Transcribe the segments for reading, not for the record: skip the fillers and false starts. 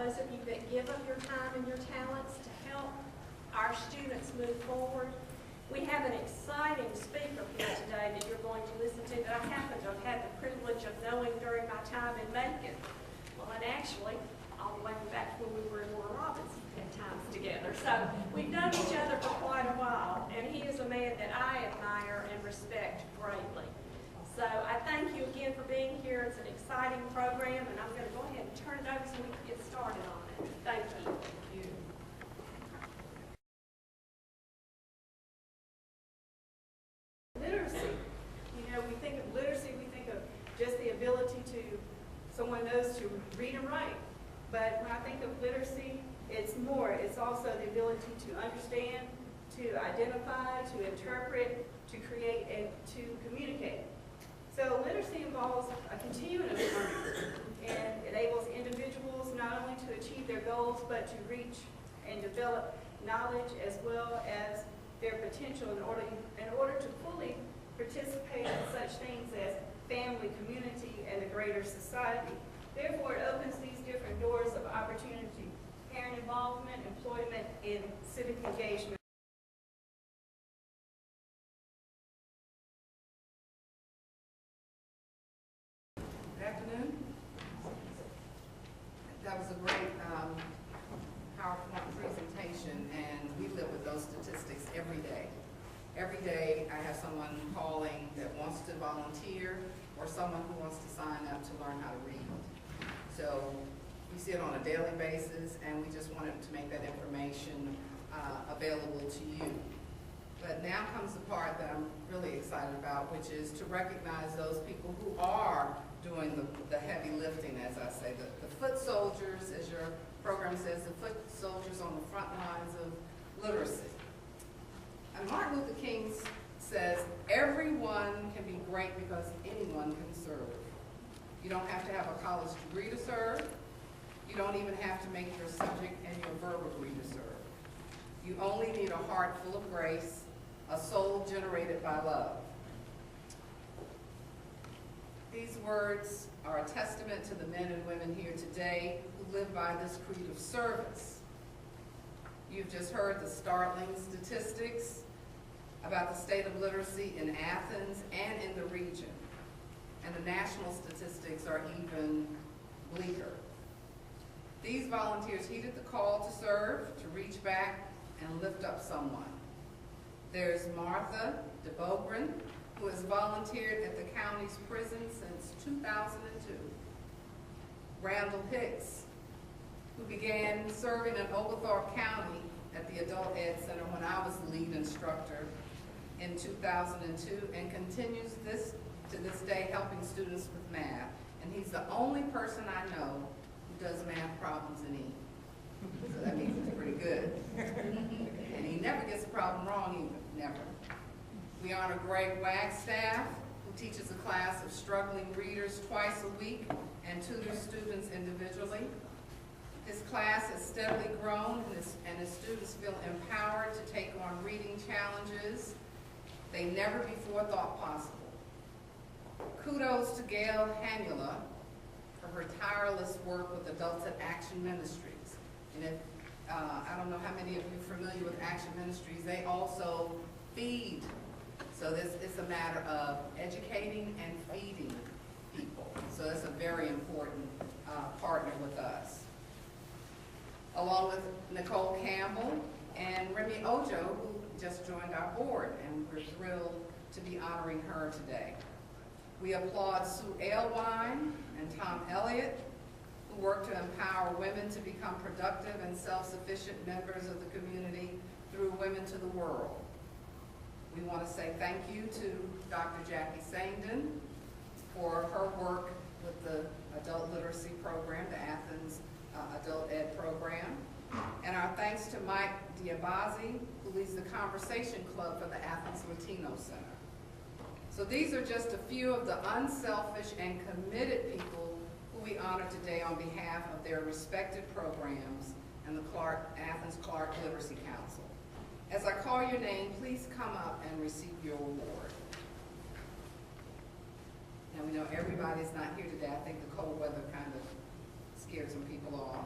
those of you that give of your time and your talents to help our students move forward. We have an exciting speaker here today that you're going to listen to that I happen to have had the privilege of knowing during my time in Macon. Well, and actually, all the way back when we were in Warner Robins at times together. So we've known each other for quite a while, and he is a man that I admire and respect greatly. So I thank you again for being here. It's an exciting program, and I'm going to go ahead and turn it over so we can get started on it. Thank you. Thank you. Literacy. You know, we think of literacy, we think of just the ability to, someone knows to read and write. But when I think of literacy, it's more. It's also the ability to understand, to identify, to interpret, to create, and to communicate. So literacy involves a continuum of learning and enables individuals not only to achieve their goals, but to reach and develop knowledge as well as their potential in order to fully participate in such things as family, community, and the greater society. Therefore, it opens these different doors of opportunity, parent involvement, employment, and civic engagement. Good afternoon. That was a great PowerPoint presentation, and we live with those statistics every day. Every day I have someone calling that wants to volunteer or someone who wants to sign up to learn how to read. So we see it on a daily basis, and we just wanted to make that information available to you. But now comes the part that I'm really excited about, which is to recognize those people who are doing the heavy lifting, as I say, the foot soldiers, as your program says, the foot soldiers on the front lines of literacy. And Martin Luther King says, everyone can be great because anyone can serve. You don't have to have a college degree to serve. You don't even have to make your subject and your verb agree to serve. You only need a heart full of grace, a soul generated by love. These words are a testament to the men and women here today who live by this creed of service. You've just heard the startling statistics about the state of literacy in Athens and in the region. And the national statistics are even bleaker. These volunteers heeded the call to serve, to reach back and lift up someone. There's Martha DeBogren, who has volunteered at the county's prison since 2002. Randall Hicks, who began serving in Oglethorpe County at the Adult Ed Center when I was the lead instructor in 2002, and continues to this day helping students with math. And he's the only person I know who does math problems in E. So that means he's pretty good. And he never gets a problem wrong either, never. We honor Greg Wagstaff, who teaches a class of struggling readers twice a week and tutors students individually. His class has steadily grown, and his students feel empowered to take on reading challenges they never before thought possible. Kudos to Gail Hanula for her tireless work with Adults at Action Ministries. And if, I don't know how many of you are familiar with Action Ministries, they also feed. So this is a matter of educating and feeding people. So that's a very important partner with us. Along with Nicole Campbell and Remy Ojo, who just joined our board, and we're thrilled to be honoring her today. We applaud Sue Aylwine and Tom Elliott, who work to empower women to become productive and self-sufficient members of the community through Women to the World. We want to say thank you to Dr. Jackie Sangden for her work with the adult literacy program, the Athens Adult Ed program. And our thanks to Mike Diabazi, who leads the Conversation Club for the Athens Latino Center. So these are just a few of the unselfish and committed people who we honor today on behalf of their respected programs and the Athens-Clarke Literacy Council. As I call your name, please come up and receive your award. Now we know everybody's not here today. I think the cold weather kind of scared some people off.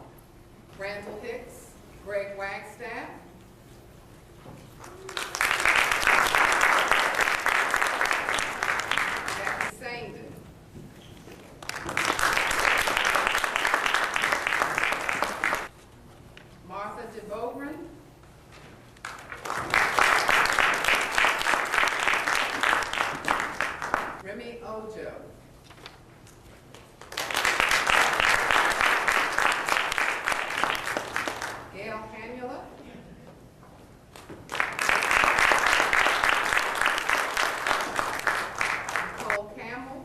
Randall Hicks, Greg Wagstaff, Jackie Sandin, Martha DeBogren, Remy Ojo, Gail Canula, Nicole Campbell,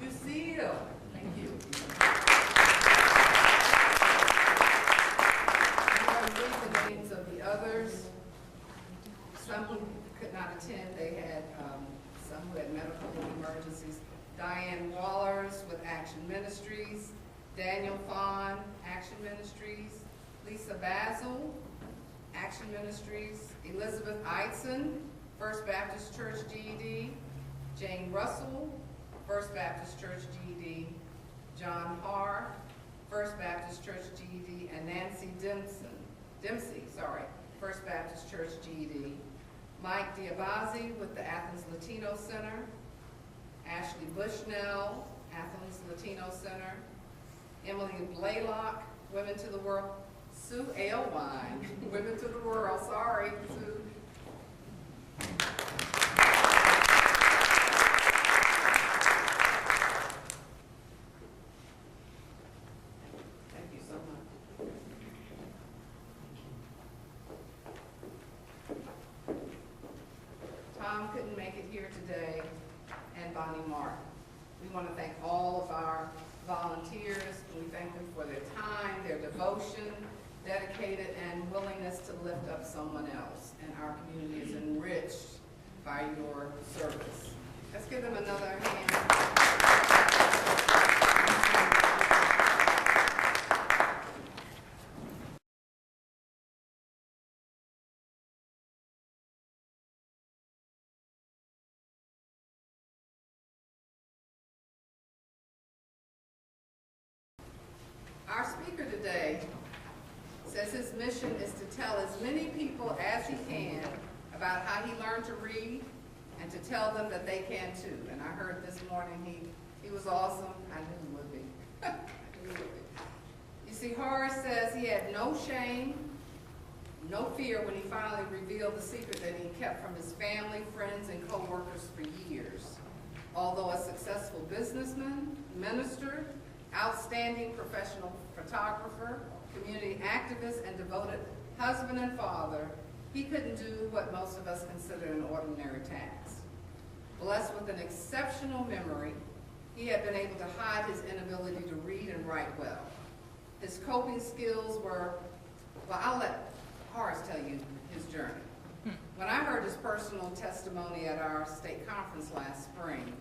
Fusil, thank you. I'm going to read the names of the others. Some who could not attend, they had some who had medical emergencies. Diane Wallers with Action Ministries, Daniel Fawn, Action Ministries, Lisa Basil, Action Ministries, Elizabeth Eitzen, First Baptist Church GED, Jane Russell, First Baptist Church GED, John Harr, First Baptist Church GED, and Nancy Dempsey, First Baptist Church GED, Mike Diabazi with the Athens Latino Center, Ashley Bushnell, Athens Latino Center, Emily Blaylock, Women to the World, Sue Aylwine, Women to the World, sorry, Sue. Thank you so much. Tom couldn't make it here today, and Bonnie Martin. We want to thank all of our volunteers. We thank them for their time, their devotion, dedicated, and willingness to lift up someone else. And our community is enriched by your service. Let's give them another hand. Our speaker today says his mission is to tell as many people as he can about how he learned to read and to tell them that they can too. And I heard this morning he was awesome. I knew he would be. I knew he would be. You see, Horace says he had no shame, no fear when he finally revealed the secret that he kept from his family, friends, and co-workers for years. Although a successful businessman, minister, outstanding professional photographer, community activist, and devoted husband and father, he couldn't do what most of us consider an ordinary task. Blessed with an exceptional memory, he had been able to hide his inability to read and write well. His coping skills were, well, I'll let Horace tell you his journey. When I heard his personal testimony at our state conference last spring,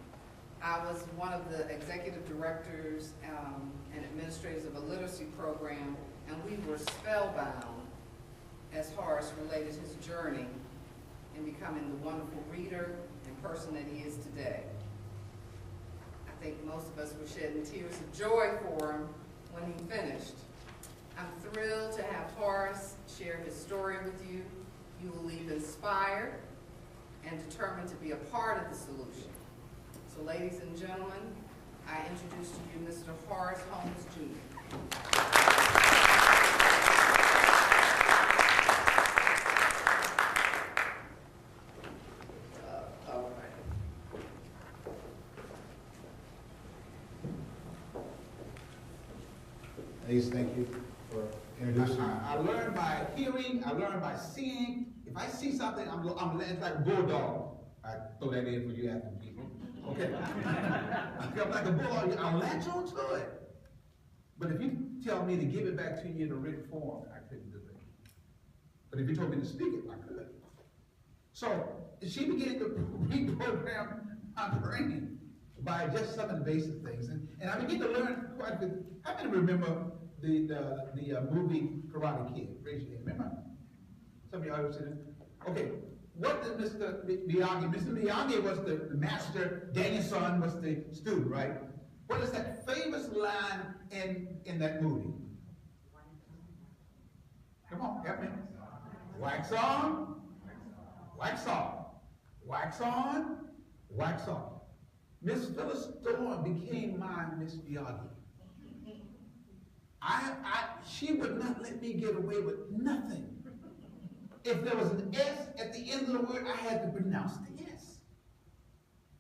I was one of the executive directors and administrators of a literacy program, and we were spellbound as Horace related his journey in becoming the wonderful reader and person that he is today. I think most of us were shedding tears of joy for him when he finished. I'm thrilled to have Horace share his story with you. You will leave inspired and determined to be a part of the solution. So ladies and gentlemen, I introduce to you Mr. Horace Holmes, Jr. All right. Ladies, thank you for introducing me. I learn by hearing, I learn by seeing. If I see something, it's like a bulldog. I throw that in for you Athens people. Okay? I'm like a bulldog, I'll latch on to it. But if you tell me to give it back to you in a written form, I couldn't do it. But if you told me to speak it, I could. So she began to reprogram my brain by just some of the basic things. And I began to learn quite a bit. How many remember the movie Karate Kid? Raise your hand. Remember? Some of y'all ever seen it? Okay. what did Mr. Miyagi, Mr. Miyagi was the master, Daniel's son was the student, right? What is that famous line in that movie? Come on, help me. Wax on, wax off. Wax on, wax off. Miss Phyllis Thorne became my Miss Miyagi. She would not let me get away with nothing. If there was an S at the end of the word, I had to pronounce the S.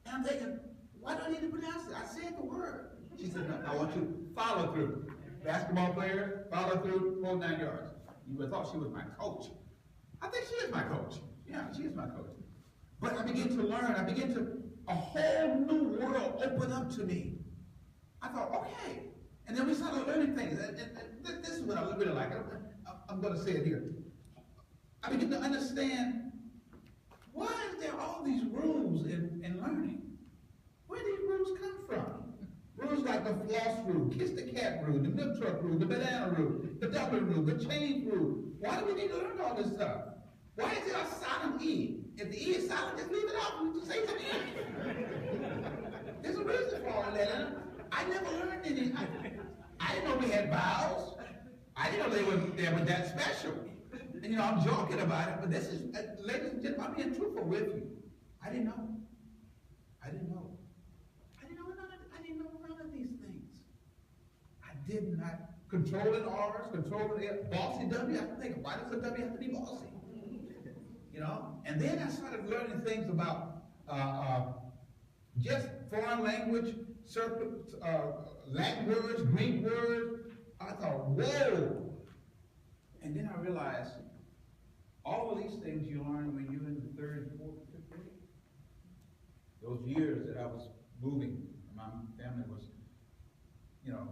And I'm thinking, why do I need to pronounce it? I said the word. She said, no, I want you to follow through. Basketball player, follow through, whole 9 yards. You would have thought she was my coach. I think she is my coach. Yeah, she is my coach. But I began to learn. A whole new world opened up to me. I thought, okay. And then we started learning things. And this is what I really like. I'm going to say it here. I began to understand, why is there all these rules in learning? Where do these rules come from? Rules like the floss rule, kiss the cat rule, the milk truck rule, the banana rule, the dumpling rule, the change rule. Why do we need to learn all this stuff? Why is there a silent E? If the E is silent, just leave it out and just say the E. There's a reason for all that. And I never learned any. I didn't know we had vowels. I didn't know they were that special. And I'm joking about it, but this is, ladies and gentlemen, I'm being truthful with you. I didn't know. I didn't know. I didn't know none of these things. I did not. Controlling R's, controlling F, bossy W. I think, why does a W have to be bossy? And then I started learning things about just foreign language, Latin words, Greek words. I thought, whoa. And then I realized all of these things you learn when you're in the 3rd, 4th, 5th grade. Those years that I was moving, my family was,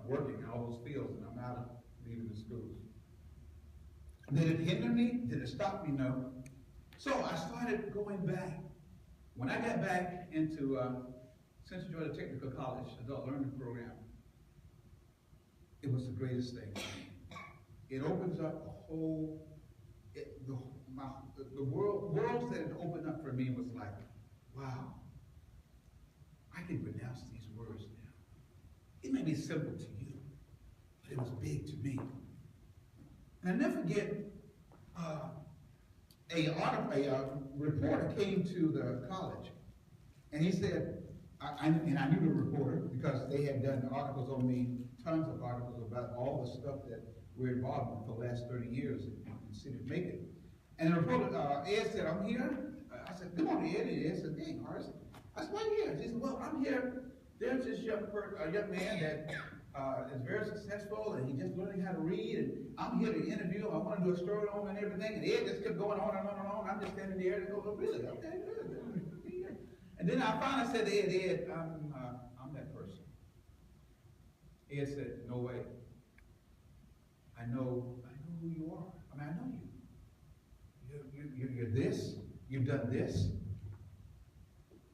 working in all those fields, and I'm out of leaving the schools. Did it hinder me? Did it stop me? No. So I started going back. When I got back into Central Georgia Technical College Adult Learning Program, it was the greatest thing. It opens up a whole, the worlds that it opened up for me was like, wow, I can pronounce these words now. It may be simple to you, but it was big to me. And I never forget, a reporter came to the college, and he said, and I knew the reporter because they had done articles on me, tons of articles about all the stuff that we're involved in for the last 30 years in the city of Macon. And the reporter, Ed said, I'm here. I said, come on, Ed. And Ed said, dang, Horace. I said, why are you here? He said, well, I'm here. There's this young man that is very successful, and he's just learning how to read, and I'm here to interview him. I want to do a story on him and everything. And Ed just kept going on and on and on. I'm just standing there and go, oh, really? Okay, good. And then I finally said to Ed, I'm that person. Ed said, no way. I know who you are. I mean, I know you. You're this. You've done this.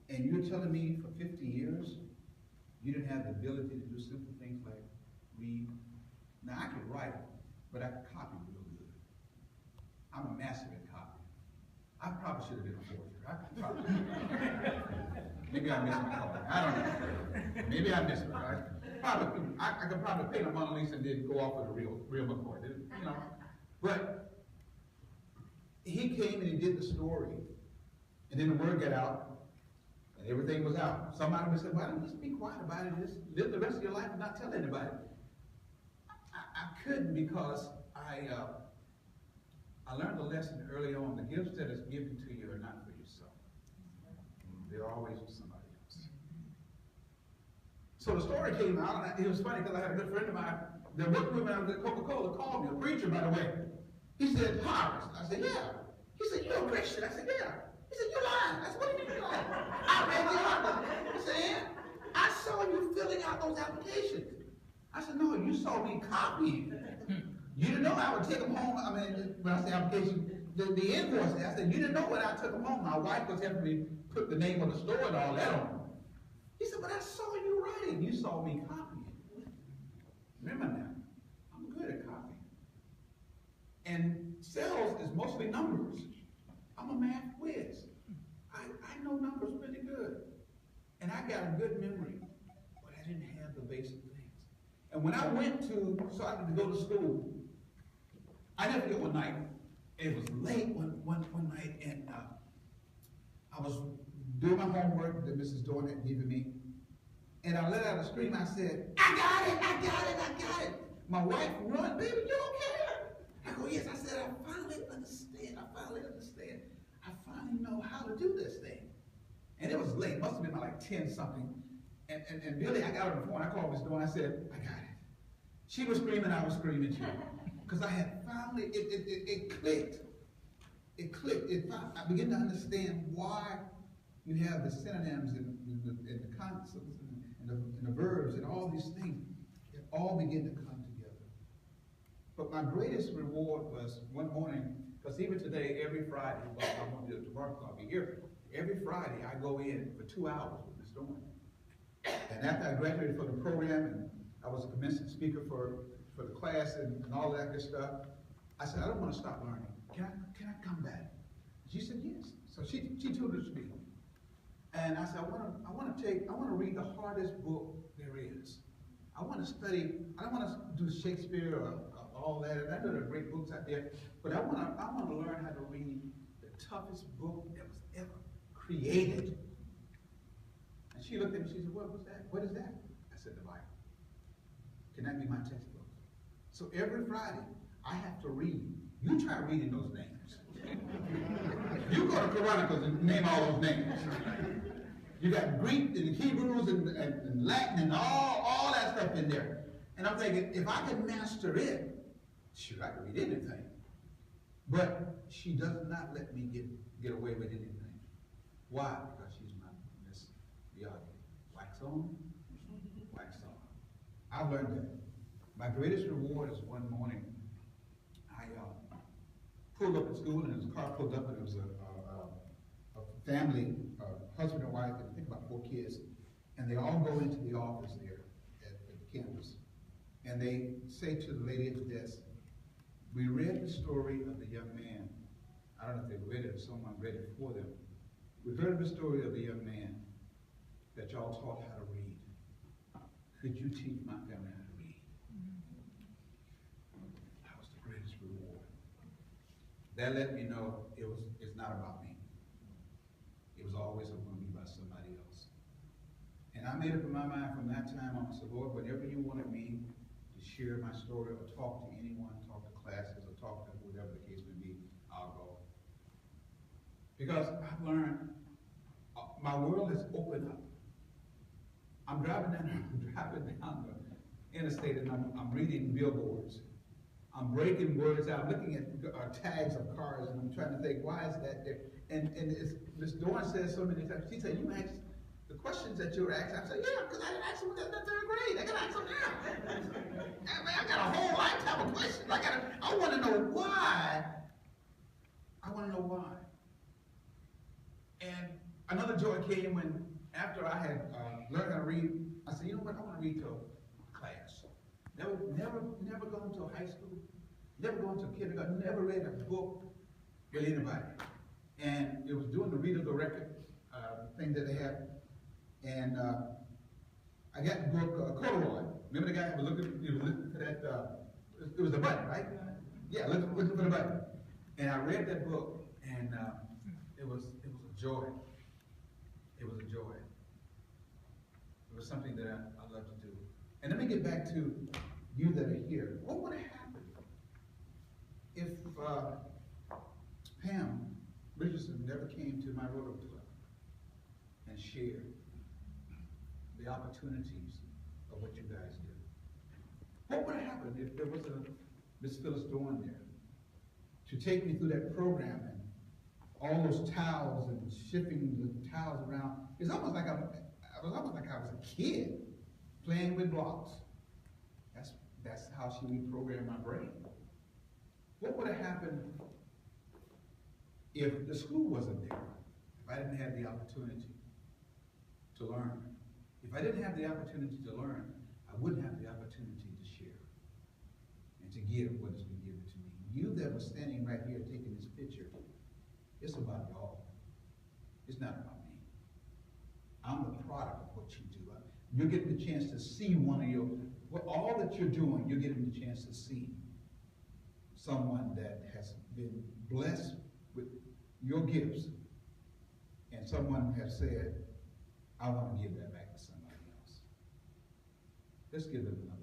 And you're telling me for 50 years, you didn't have the ability to do simple things like read. Now, I can write, but I can copy real good. I'm a master at copying. I probably should have been a forger. Maybe I missed my calling. I don't know. Maybe I missed it, right? I could probably paint a Mona Lisa and then go off with a real McCoy. But he came and he did the story, and then the word got out, and everything was out. Somebody would say, why don't you just be quiet about it and just live the rest of your life and not tell anybody? I couldn't, because I learned a lesson early on. The gifts that is given to you are not for yourself. They're always for somebody else. So the story came out, and it was funny because I had a good friend of mine that worked with me at Coca-Cola, called me, a preacher, by the way. He said, Horace. I said, yeah. He said, you're a Christian. I said, yeah. He said, you're lying. I said, what do you mean you're lying? I read the article. He said, yeah. I saw you filling out those applications. I said, no, you saw me copying. You didn't know I would take them home. I mean, when I say application, the invoice. I said, you didn't know when I took them home. My wife was helping me put the name of the store and all that on them. He said, but I saw you writing. You saw me copying. Remember now, I'm good at copying. And sales is mostly numbers. I'm a math whiz. good memory, but I didn't have the basic things. And when I started to go to school, I never forget one night. It was late one night, and I was doing my homework that Mrs. Dorn had given me, and I let out a scream. I said, I got it, I got it, I got it. My wife run, baby, you okay? I go, yes. I said, I finally understand. I finally know how to do this thing. And it was late. It must have been like 10 something. And Billy, I got on the phone. I called Miss Dorn. I said, I got it. She was screaming. I was screaming too. Because I had finally, it clicked. It clicked. I began to understand why you have the synonyms and the concepts and the verbs and all these things. It all began to come together. But my greatest reward was one morning, because even today, every Friday, well, I won't do it tomorrow because I'll be here. Every Friday, I go in for 2 hours with Miss Dorn. And after I graduated from the program, and I was a commencement speaker for the class and all that good stuff, I said, I don't want to stop learning. Can I come back? She said, yes. So she tutors me. And I said, I want to read the hardest book there is. I want to study, I don't want to do Shakespeare or all that. And I know there are great books out there, but I want to learn how to read the toughest book that was ever created. And she looked at me, she said, what was that? What is that? I said, the Bible. Can that be my textbook? So every Friday, I have to read. You try reading those names. You go to Chronicles and name all those names. You got Greek and Hebrews and Latin and all that stuff in there. And I'm thinking, if I can master it, shoot, I can read anything. But she does not let me get away with anything. Why? Because she's my Miss Biagi. Wax on, wax on. I've learned that. My greatest reward is one morning, I pulled up at school, and his car pulled up, and it was a family, husband and wife, and I think about 4 kids, and they all go into the office there at the campus, and they say to the lady at the desk, we read the story of the young man. I don't know if they read it or someone read it for them. We heard the story of the young man that y'all taught how to read. Could you teach my family how to read? That was the greatest reward. That let me know it's not about me. It was always going to be about somebody else. And I made up in my mind from that time on. I said, Lord, whenever you wanted me to share my story or talk to anyone, talk to classes, or talk to whatever the case may be, I'll go. Because I've learned, my world has opened up. I'm driving down the interstate, and I'm reading billboards. I'm breaking words out, looking at tags of cars, and I'm trying to think, why is that there? And Ms. Dorn says so many times, she said, you asked the questions that you were asking. I said, yeah, because I didn't ask them in the 3rd grade. I got to ask them now. I got a whole lifetime of questions. I want to know why. I want to know why. And another joy came when, after I had learned how to read, I said, you know what, I want to read to a class. Never gone to a high school, never gone to a kindergarten, never read a book with anybody. And it was doing the read of the record thing that they had. And I got the book Corduroy. Remember the guy who was looking for that, it was the button, right? Yeah, looking for the button. And I read that book, and it was a joy. It was a joy. It was something that I love to do. And let me get back to you that are here. What would have happened if Pam Richardson never came to my Rotary Club and shared the opportunities of what you guys do? What would have happened if there was a Miss Phyllis Dorn there to take me through that program and all those towels and shifting the towels around? It's almost like I was a kid playing with blocks. That's how she reprogrammed my brain. What would have happened if the school wasn't there? If I didn't have the opportunity to learn? If I didn't have the opportunity to learn, I wouldn't have the opportunity to share and to give what has been given to me. You that were standing right here taking this picture, it's about y'all. It's not about me. I'm the product of what you do. You're getting the chance to see one of your, all that you're doing, you're getting the chance to see someone that has been blessed with your gifts, and someone has said, I want to give that back to somebody else. Let's give them another.